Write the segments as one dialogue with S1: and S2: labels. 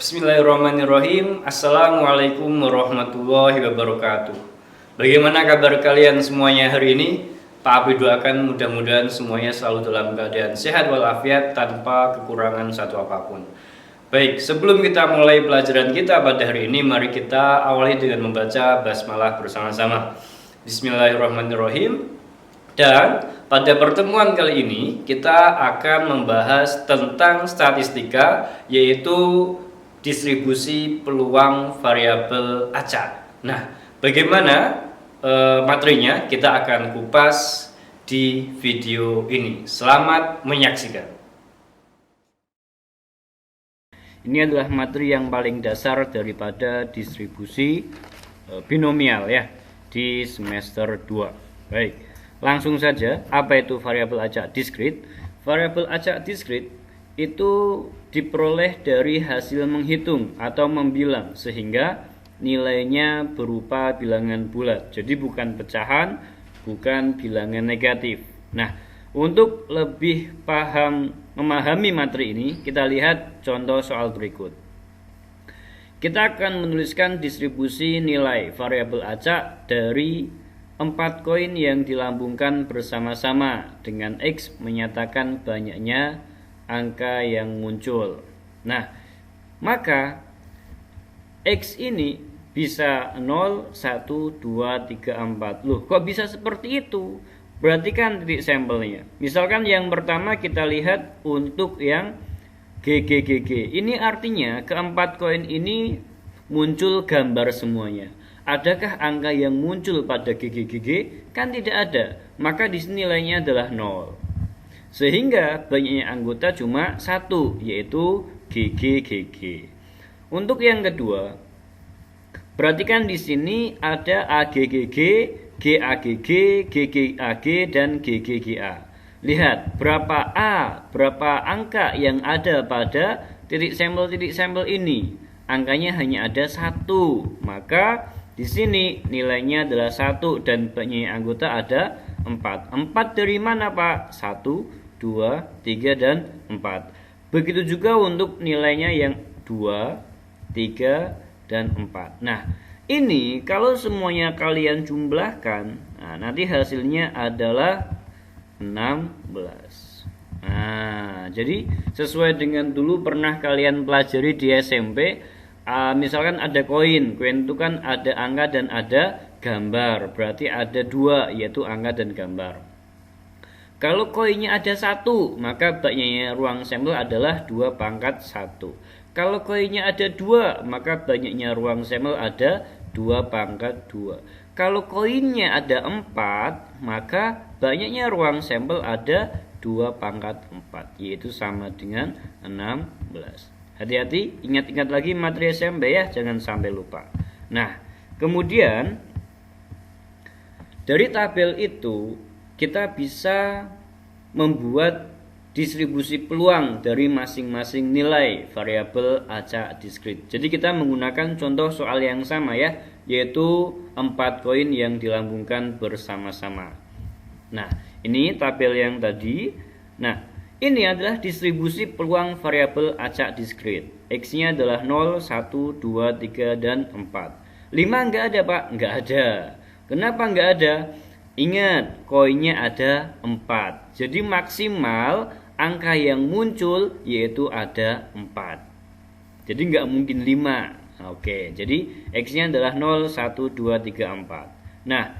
S1: Bismillahirrahmanirrahim. Assalamualaikum warahmatullahi wabarakatuh. Bagaimana kabar kalian semuanya hari ini? Pak Abi doakan mudah-mudahan semuanya selalu dalam keadaan sehat walafiat tanpa kekurangan satu apapun. Baik, sebelum kita mulai pelajaran kita pada hari ini, mari kita awali dengan membaca basmalah bersama-sama. Bismillahirrahmanirrahim. Dan pada pertemuan kali ini kita akan membahas tentang statistika, yaitu distribusi peluang variabel acak. Nah, bagaimana materinya kita akan kupas di video ini. Selamat menyaksikan. Ini adalah materi yang paling dasar daripada distribusi binomial ya di semester 2. Baik, langsung saja, apa itu variabel acak diskrit? Variabel acak diskrit itu diperoleh dari hasil menghitung atau membilang, sehingga nilainya berupa bilangan bulat. Jadi bukan pecahan, bukan bilangan negatif. Nah, untuk lebih memahami materi ini, kita lihat contoh soal berikut. Kita akan menuliskan distribusi nilai variabel acak dari 4 koin yang dilambungkan bersama-sama dengan X menyatakan banyaknya angka yang muncul. Nah, maka X ini bisa 0, 1, 2, 3, 4. Loh, kok bisa seperti itu? Berarti kan titik sampelnya. Misalkan yang pertama kita lihat untuk yang GGGG. Ini artinya keempat koin ini muncul gambar semuanya. Adakah angka yang muncul pada GGGG? Kan tidak ada. Maka di sini nilainya adalah 0. Sehingga banyaknya anggota cuma 1, yaitu GGGG. Untuk yang kedua, perhatikan di sini ada AGGG, GAGG, GGAG, dan GGGA. Lihat berapa berapa angka yang ada pada titik sampel ini. Angkanya hanya ada 1, maka di sini nilainya adalah 1 dan banyaknya anggota ada 4. 4 dari mana, Pak? 1, 2, 3, dan 4. Begitu juga untuk nilainya yang 2, 3, dan 4. Nah, ini kalau semuanya kalian jumlahkan, nanti hasilnya adalah 16. Nah, jadi sesuai dengan dulu pernah kalian pelajari di SMP, misalkan ada koin itu kan ada angka dan ada gambar, berarti ada 2, yaitu angka dan gambar. Kalau koinnya ada 1, maka banyaknya ruang sampel adalah 2/1. Kalau koinnya ada 2, maka banyaknya ruang sampel ada 2/2. Kalau koinnya ada 4, maka banyaknya ruang sampel ada 2/4, yaitu sama dengan 16. Hati-hati, ingat-ingat lagi materi SMP ya, jangan sampai lupa. Nah, kemudian dari tabel itu kita bisa membuat distribusi peluang dari masing-masing nilai variabel acak diskrit. Jadi kita menggunakan contoh soal yang sama ya, yaitu 4 koin yang dilambungkan bersama-sama. Nah, ini tabel yang tadi. Nah, ini adalah distribusi peluang variabel acak diskrit. X-nya adalah 0, 1, 2, 3, dan 4. 5 enggak ada, Pak? Enggak ada. Kenapa enggak ada? Ingat, koinnya ada 4. Jadi maksimal angka yang muncul yaitu ada 4. Jadi enggak mungkin 5. Oke, jadi X-nya adalah 0, 1, 2, 3, 4. Nah,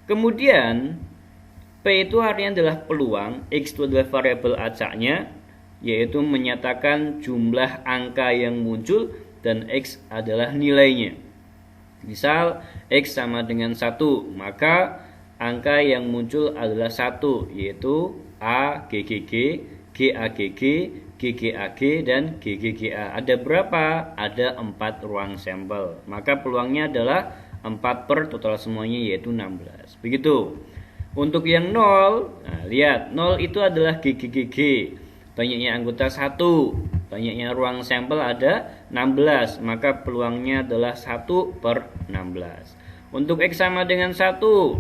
S1: kemudian P itu artinya adalah peluang, X itu adalah variabel acaknya, yaitu menyatakan jumlah angka yang muncul, dan X adalah nilainya. Misal X sama dengan 1, maka angka yang muncul adalah 1, yaitu A, GGG, GAGG, GGAG, dan GGGA. Ada berapa? Ada 4 ruang sampel. Maka peluangnya adalah 4 per total semuanya, yaitu 16. Begitu. Untuk yang 0, nah lihat, 0 itu adalah GGGG. Banyaknya anggota 1, banyaknya ruang sampel ada 16, maka peluangnya adalah 1 per 16. Untuk X sama dengan 1,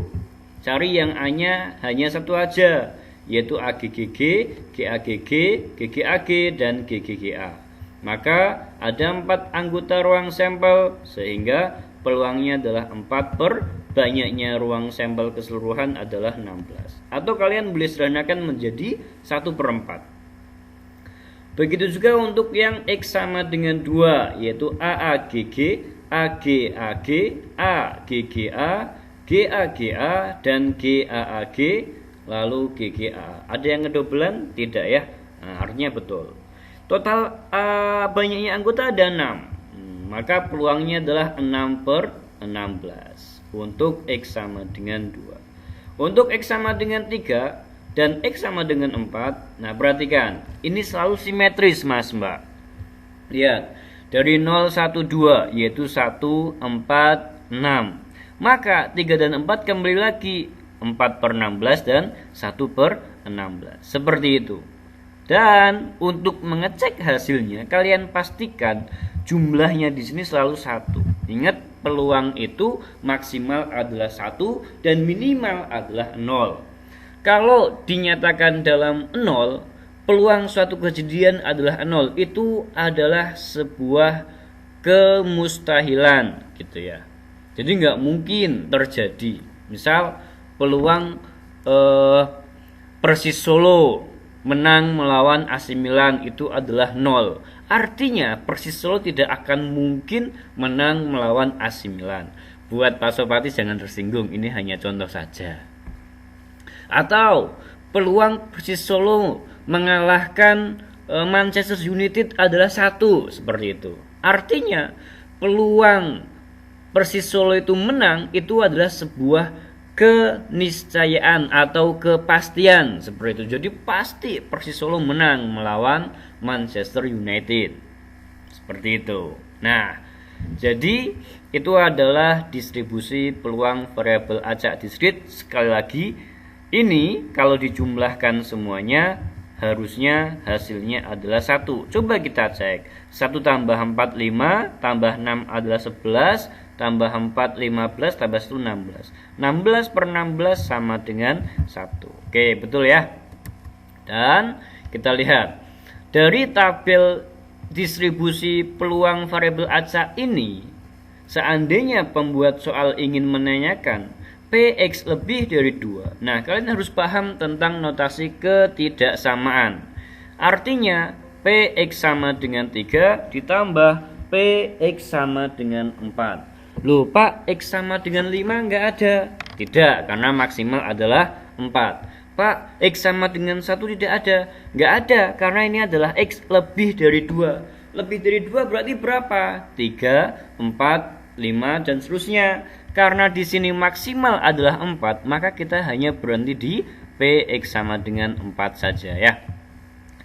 S1: cari yang A-nya hanya 1 aja, yaitu AGGG, GAGG, GGAG, dan GGGA. Maka ada 4 anggota ruang sampel, sehingga peluangnya adalah 4 per banyaknya ruang sampel keseluruhan adalah 16. Atau kalian boleh sederhanakan menjadi 1 per 4. Begitu juga untuk yang X sama dengan 2, yaitu AAGG, AGAG, AGGA, GAGA, dan GAAG, lalu GGA. Ada yang ngedobelan? Tidak ya. Nah, artinya betul. Total banyaknya anggota ada 6. Maka peluangnya adalah 6 per 16 untuk X sama dengan 2. Untuk X sama dengan 3 dan X sama dengan 4, nah perhatikan, ini selalu simetris Mas Mbak. Lihat, dari 0, 1, 2, yaitu 1, 4, 6. Maka 3 dan 4 kembali lagi 4 per 16 dan 1 per 16. Seperti itu. Dan untuk mengecek hasilnya, kalian pastikan jumlahnya di sini selalu 1. Ingat, peluang itu maksimal adalah 1 dan minimal adalah 0. Kalau dinyatakan dalam 0, peluang suatu kejadian adalah 0. Itu adalah sebuah kemustahilan gitu ya. Jadi nggak mungkin terjadi. Misal peluang Persis Solo menang melawan AC Milan itu adalah 0. Artinya Persis Solo tidak akan mungkin menang melawan AC Milan. Buat Pak Sopati jangan tersinggung, ini hanya contoh saja. Atau peluang Persis Solo mengalahkan Manchester United adalah 1, seperti itu. Artinya peluang Persis Solo itu menang itu adalah sebuah keniscayaan atau kepastian, seperti itu. Jadi pasti Persis Solo menang melawan Manchester United, seperti itu. Nah, jadi itu adalah distribusi peluang variabel acak diskrit. Sekali lagi, ini kalau dijumlahkan semuanya harusnya hasilnya adalah 1. Coba kita cek. 1 tambah 4 5, tambah 6 adalah 11, tambah 4 15, tambah 1 16. 16 per 16 sama dengan 1. Oke, betul ya. Dan kita lihat dari tabel distribusi peluang variabel acak ini, seandainya pembuat soal ingin menanyakan PX lebih dari 2. Nah, kalian harus paham tentang notasi ketidaksamaan. Artinya PX sama dengan 3 ditambah PX sama dengan 4. Loh Pak, X sama dengan 5 nggak ada? Tidak, karena maksimal adalah 4. Pak, X sama dengan 1 tidak ada? Nggak ada, karena ini adalah X lebih dari 2. Lebih dari 2 berarti berapa? 3, 4, 5, dan seterusnya. Karena di sini maksimal adalah 4, maka kita hanya berhenti di PX sama dengan 4 saja ya.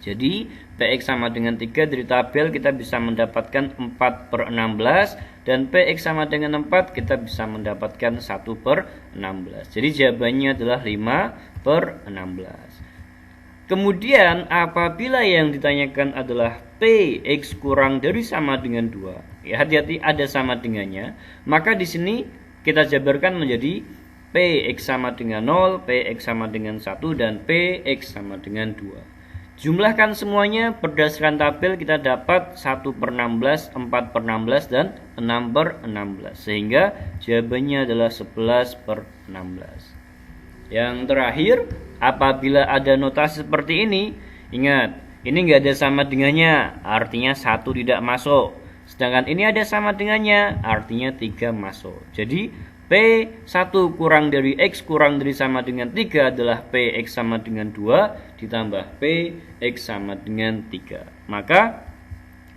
S1: Jadi PX sama dengan 3 dari tabel kita bisa mendapatkan 4 per 16, dan PX sama dengan 4 kita bisa mendapatkan 1 per 16. Jadi jawabannya adalah 5 per 16. Kemudian apabila yang ditanyakan adalah PX kurang dari sama dengan 2, ya hati-hati ada sama dengannya, maka di sini kita jabarkan menjadi PX sama dengan 0, PX sama dengan 1, dan PX sama dengan 2. Jumlahkan semuanya berdasarkan tabel, kita dapat 1 per 16, 4 per 16, dan 6 per 16. Sehingga jawabannya adalah 11 per 16. Yang terakhir, apabila ada notasi seperti ini, ingat, ini nggak ada sama dengannya, artinya 1 tidak masuk. Sedangkan ini ada sama dengannya, artinya 3 masuk. Jadi P1 kurang dari X kurang dari sama dengan 3 adalah PX sama dengan 2 ditambah PX sama dengan 3. Maka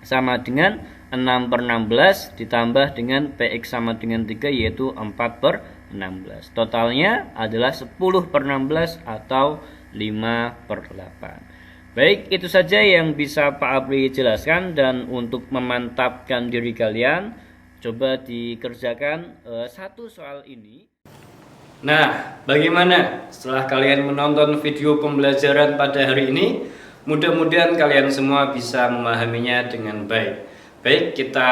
S1: sama dengan 6 per 16 ditambah dengan PX sama dengan 3, yaitu 4 per 16. Totalnya adalah 10 per 16 atau 5 per 8. Baik, itu saja yang bisa Pak Apri jelaskan, dan untuk memantapkan diri kalian, coba dikerjakan satu soal ini. Nah, bagaimana setelah kalian menonton video pembelajaran pada hari ini? Mudah-mudahan kalian semua bisa memahaminya dengan baik. Baik, kita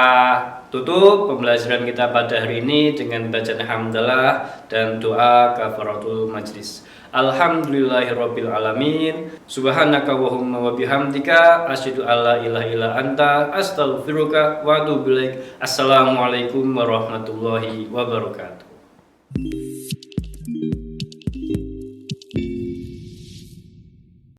S1: tutup pembelajaran kita pada hari ini dengan bacaan hamdalah dan doa kafaratul majlis. Alhamdulillahirabbil alamin. Subhanaka wahumma wa bihamdika asyhadu alla ilaha illa anta astaghfiruka wa atubu ilaik. Assalamualaikum warahmatullahi wabarakatuh.